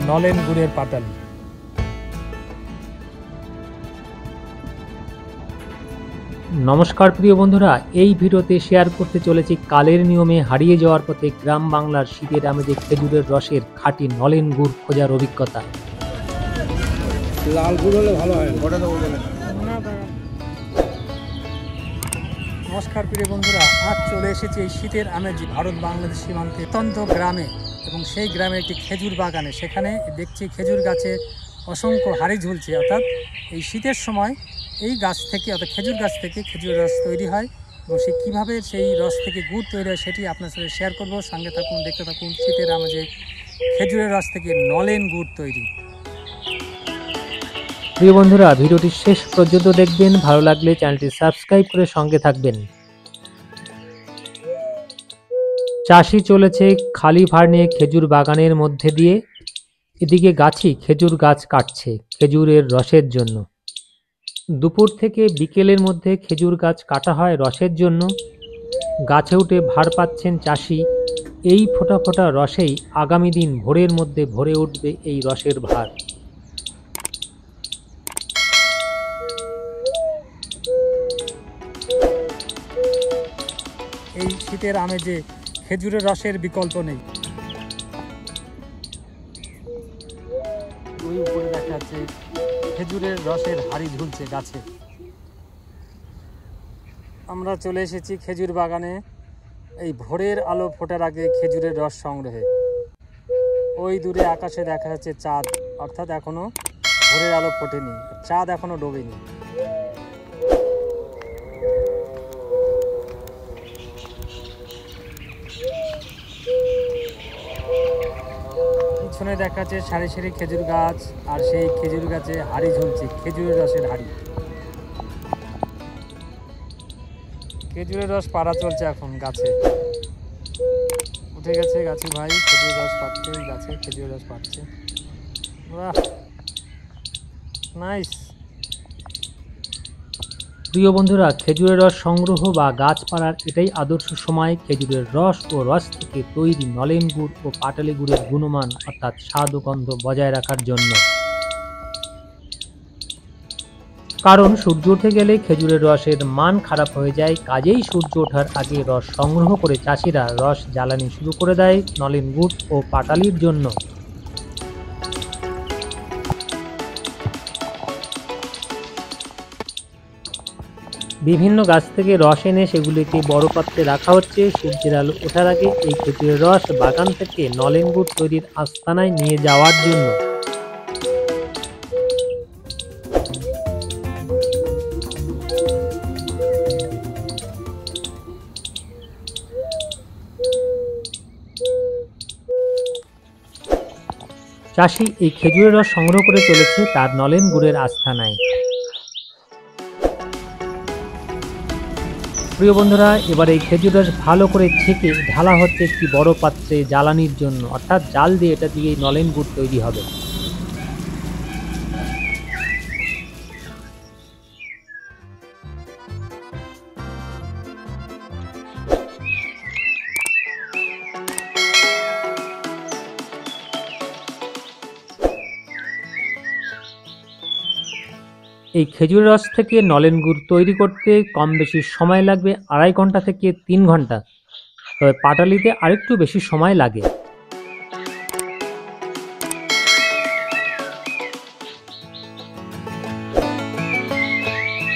নলেন গুড়ের পাটালি। নমস্কার প্রিয় বন্ধুরা, এই ভিডিওতে শেয়ার করতে চলেছি কালের নিয়মে হারিয়ে যাওয়ার পথে গ্রাম বাংলার শীতের আমেজে খেজুরের রসের খাঁটি নলেন গুড় খোঁজার অভিজ্ঞতা। লাল গুড় হলে ভালো হয়। নমস্কার প্রিয় বন্ধুরা, আজ চলে এসেছি এই শীতের আমেজ ভারত বাংলাদেশ সীমান্তে অত্যন্ত গ্রামে, এবং সেই গ্রামে একটি খেজুর বাগানে। সেখানে দেখছি খেজুর গাছে অসংখ্য হাড়ি ঝুলছে, অর্থাৎ এই শীতের সময় এই গাছ থেকে অর্থাৎ খেজুর গাছ থেকে খেজুরের রস তৈরি হয়, এবং সে কীভাবে সেই রস থেকে গুড় তৈরি হয় সেটি আপনার সাথে শেয়ার করব। সঙ্গে থাকুন, দেখতে থাকুন শীতের আমেজে খেজুরের রস থেকে নলেন গুড় তৈরি। প্রিয় বন্ধুরা, ভিডিওটি শেষ পর্যন্ত দেখবেন, ভালো লাগলে চ্যানেলটি সাবস্ক্রাইব করে সঙ্গে থাকবেন। চাষি চলেছে খালি ভাড় নিয়ে খেজুর বাগানের মধ্যে দিয়ে, এদিকে গাছি খেজুর গাছ কাটছে খেজুরের রসের জন্য। দুপুর থেকে বিকেলের মধ্যে খেজুর গাছ কাটা হয় রসের জন্য। গাছে উঠে ভাড় পাচ্ছেন চাষি। এই ফোঁটা ফোঁটা রসেই আগামী দিন ভোরের মধ্যে ভরে উঠবে এই রসের ভার। এই শীতের আমেজে খেজুরের রসের বিকল্প নেই। ওই উপরে দেখা যাচ্ছে খেজুরের রসের হাড়ি ঝুলছে গাছে। আমরা চলে এসেছি খেজুর বাগানে এই ভোরের আলো ফোটার আগে খেজুরের রস সংগ্রহে। ওই দূরে আকাশে দেখা যাচ্ছে চাঁদ, অর্থাৎ এখনো ভোরের আলো ফোটেনি, চাঁদ এখনো ডোবেনি। পিছনে দেখা যাচ্ছে সারি সারি খেজুর গাছ, আর সেই খেজুর গাছে হাড়ি ঝুলছে খেজুরের রসের হাড়ি। খেজুরের রস পাড়া চলছে এখন গাছে। উঠে গেছে গাছে ভাই, খেজুর রস পাচ্ছে, গাছে খেজুরের রস পাচ্ছে। বাহ, নাইস। প্রিয় বন্ধুরা, খেজুরের রস সংগ্রহ বা গাছ পাড়ার এটাই আদর্শ সময় খেজুরের রস ও রস থেকে তৈরি নলেন গুড় ও পাটালি গুড়ের গুণমান অর্থাৎ স্বাদ ও গন্ধ বজায় রাখার জন্য। কারণ সূর্য উঠে গেলে খেজুরের রসের মান খারাপ হয়ে যায়, কাজেই সূর্য ওঠার আগে রস সংগ্রহ করে চাষিরা রস জ্বালানি শুরু করে দেয় নলেন গুড় ও পাটালির জন্য। বিভিন্ন গাছ থেকে রস এনে সেগুলিকে বড় পাত্রে রাখা হচ্ছে। সূর্যের আলো ওঠার আগে এই খেজুরের রস বাগান থেকে নলেন গুড় তৈরির আস্তানায় নিয়ে যাওয়ার জন্য। চাষি এই খেজুরের রস সংগ্রহ করে চলেছে তার নলেন গুড়ের আস্তানায়। প্রিয় বন্ধুরা, এবার এই খেজুর রস ভালো করে ছেঁকে ঢালা হচ্ছে একটি বড় পাত্রে জ্বালানির জন্য, অর্থাৎ জাল দিয়ে এটা দিয়ে নলেন গুড় তৈরি হবে। এই খেজুর রস থেকে নলেন গুড় তৈরি করতে কম বেশি সময় লাগবে 2.5 ঘন্টা থেকে 3 ঘন্টা, তবে পাটালিতে আরেকটু বেশি সময় লাগে।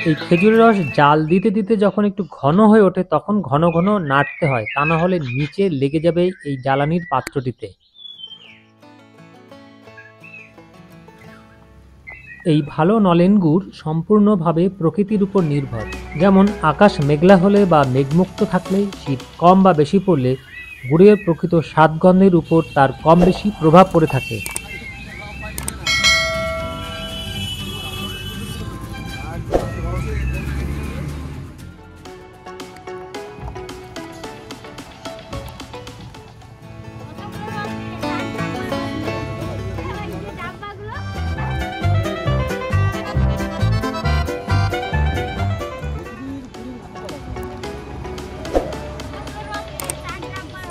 এই খেজুরের রস জাল দিতে দিতে যখন একটু ঘন হয়ে ওঠে তখন ঘন ঘন নাড়তে হয়, তা না হলে নিচে লেগে যাবে এই জ্বালানির পাত্রটিতে। এই ভালো নলেন গুড় সম্পূর্ণভাবে প্রকৃতির উপর নির্ভর। যেমন আকাশ মেঘলা হলে বা মেঘমুক্ত থাকলে, শীত কম বা বেশি পড়লে গুড়ের প্রকৃত স্বাদগন্ধের উপর তার কম বেশি প্রভাব পড়ে থাকে।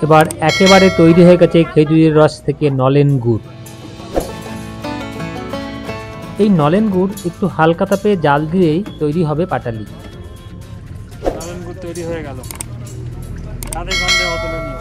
এবার একেবারে তৈরি হয়ে গেছে খেজুরের রস থেকে নলেন গুড়। এই নলেন গুড় একটু হালকা তাপে জাল দিলেই তৈরি হবে পাটালি। নলেন গুড় তৈরি হয়ে গেল, স্বাদে গন্ধে অতুলনীয়।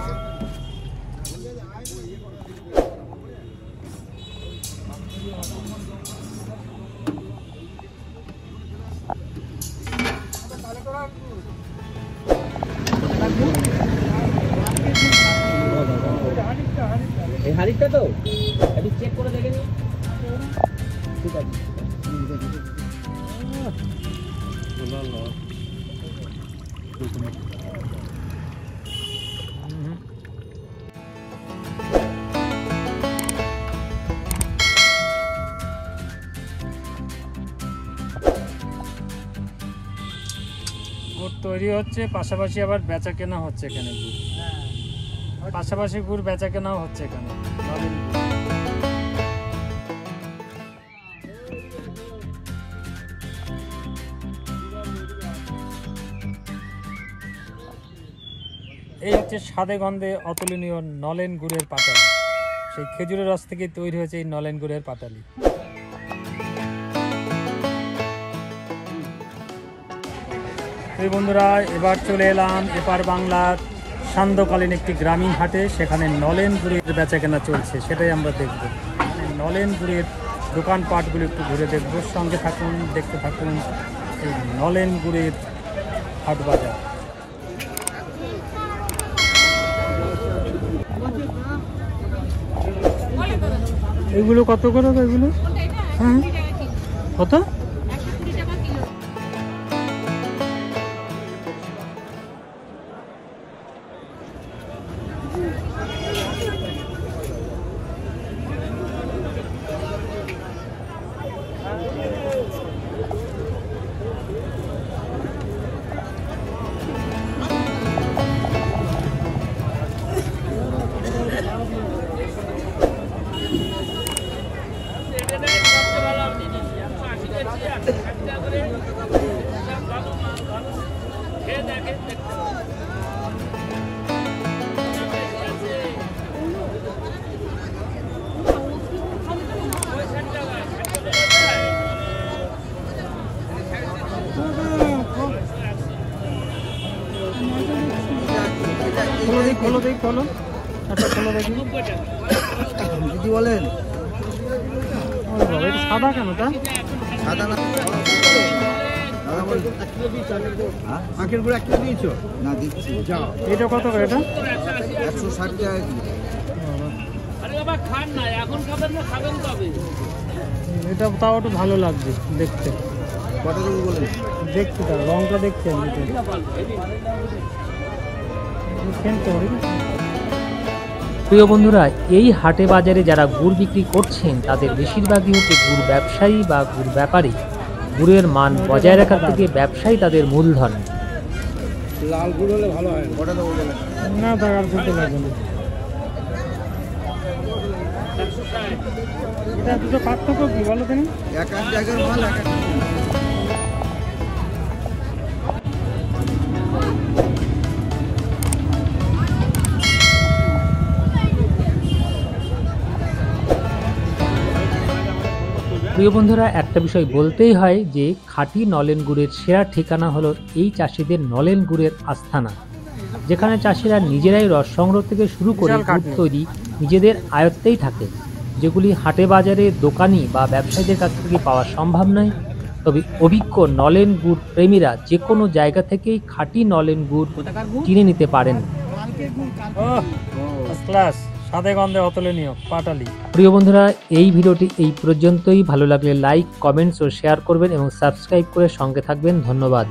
এই হাড়িটা তো একটু চেক করে দেখে নিন। ঠিক আছে। গুড় তৈরি হচ্ছে, পাশাপাশি আবার বেচা কেনা হচ্ছে এখানে গুড়, পাশাপাশি গুড় বেচা কেনাও হচ্ছে এখানে নলেন গুড়। এই হচ্ছে স্বাদে গন্ধে অতুলনীয় নলেন গুড়ের পাটালি। সেই খেজুরের রস থেকে তৈরি হয়েছে এই নলেন গুড়ের পাটালি। এই বন্ধুরা, এবার চলে এলাম এপার বাংলার সান্ধ্যকালীন একটি গ্রামীণ হাটে। সেখানে নলেন গুড়ের বেচা কেনা চলছে, সেটাই আমরা দেখব। নলেন গুড়ের দোকানপাটগুলো একটু ঘুরে দেখব। সঙ্গে থাকুন, দেখতে থাকুন এই নলেন গুড়ের হাট বাজার। এগুলো কত করে? এগুলো হ্যাঁ কত? খোলো দেখি, খোলো। আচ্ছা খোলো দেখি। দিদি বলেন সাদা কেন? তা সাদা না, আখের গুঁড়ো 1 কিলো দিয়েছো? না দিচ্ছি। যাও। এটা কত করে? এটা 160 টাকা কিলো। এটা তাও একটু ভালো লাগছে দেখতে। কত দেবো বলেন? দেখছি, তার রংটা দেখছি আমি। প্রিয় বন্ধুরা, এই হাটে বাজারে যারা গুড় বিক্রি করছেন তাদের বেশিরভাগই হচ্ছে গুড় ব্যবসায়ী বা গুড় ব্যাপারী। গুড়ের মান বজায় রাখার থেকে ব্যবসায়ী তাদের মূলধন। লাল গুড় হলে ভালো হয়। কত দেবো বলেন? না, তার আর করতে লাগবে না। এটা দুটো পার্থক্য কি বলো তুমি? এক এক জায়গার মাল এক এক। প্রিয় বন্ধুরা, একটা বিষয় বলতেই হয় যে খাঁটি নলেন গুড়ের সেরা ঠিকানা হলো এই চাষিদের নলেন গুড়ের আস্থানা, যেখানে চাষিরা নিজেরাই রস সংগ্রহ থেকে শুরু করে গুড় তৈরি নিজেদের আয়ত্তেই থাকে, যেগুলি হাটে বাজারে দোকানি বা ব্যবসায়ীদের কাছ থেকে পাওয়া সম্ভব নয়। তবে অভিজ্ঞ নলেন গুড় প্রেমীরা যে কোনো জায়গা থেকেই খাঁটি নলেন গুড় কিনে নিতে পারেন। স্বাদে গন্ধে অতুলনীয় পাটালি। প্রিয় বন্ধুরা, এই ভিডিওটি এই পর্যন্তই। ভালো লাগলে লাইক, কমেন্টস ও শেয়ার করবেন এবং সাবস্ক্রাইব করে সঙ্গে থাকবেন। ধন্যবাদ।